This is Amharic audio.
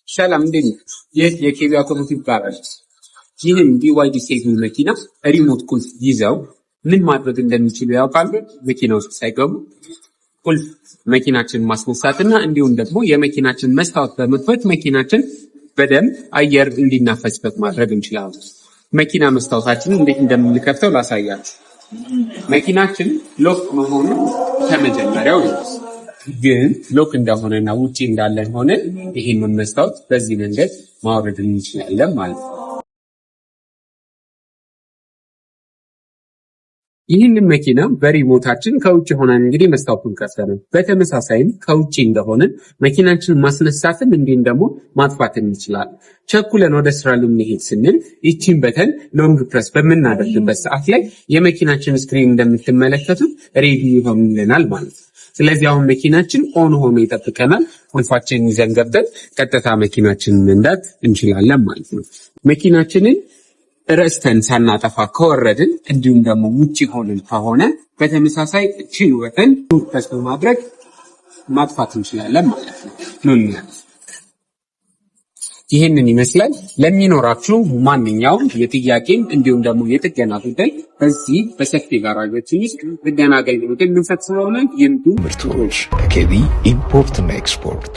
ሰላም እንዴት ነው? ይህ የኬቢ አውቶሞቲቭ ይባላል። ይህን ቢዋይዲ ሴቪንግ መኪና ሪሞት ቁልፍ ይዘው ምን ማድረግ እንደሚችሉ ያውቃሉ? መኪና ውስጥ ሳይገቡ ቁልፍ መኪናችንን ማስነሳትና እንዲሁም ደግሞ የመኪናችን መስታወት በመክፈት መኪናችን በደንብ አየር እንዲናፈስበት ማድረግ እንችላለን። መኪና መስታወታችንን እንዴት እንደምንከፍተው ላሳያችሁ። መኪናችን ሎክ መሆኑ ከመጀመሪያው ይወስ ግን ሎክ እንደሆነና ውጪ እንዳለን ሆነ ይሄንን መስታወት በዚህ መንገድ ማውረድ እንችላለን ማለት ነው። ይህንን መኪና በሪሞታችን ከውጭ ሆነን እንግዲህ መስታወቱን ከፍተን በተመሳሳይም ከውጭ እንደሆነ መኪናችንን ማስነሳትን እንዲሁም ደግሞ ማጥፋት እንችላለን። ቸኩለን ወደ ስራ ልንሄድ ስንል ይቺን በተን ሎንግ ፕረስ በምናደርግበት ሰዓት ላይ የመኪናችን ስክሪን እንደምትመለከቱት ሬዲ ይሆንልናል ማለት ነው። ስለዚህ አሁን መኪናችን ኦን ሆኖ ይጠብቀናል። ቁልፋችንን ይዘን ገብተን ቀጥታ መኪናችንን መንዳት እንችላለን ማለት ነው። መኪናችንን ረስተን ሳናጠፋ ከወረድን እንዲሁም ደግሞ ውጪ ሆነን ከሆነ በተመሳሳይ እቺን ወተን ፕረስ በማድረግ ማጥፋት እንችላለን ማለት ነው። ይህንን ይመስላል። ለሚኖራችሁ ማንኛውም የጥያቄም እንዲሁም ደግሞ የጥገና ጉዳይ በዚህ በሰፊ ጋራዦችን ውስጥ ጥገና አገልግሎት የምንሰጥ ስለሆነ ይምጡ። ምርቶች ከኬቢ ኢምፖርት እና ኤክስፖርት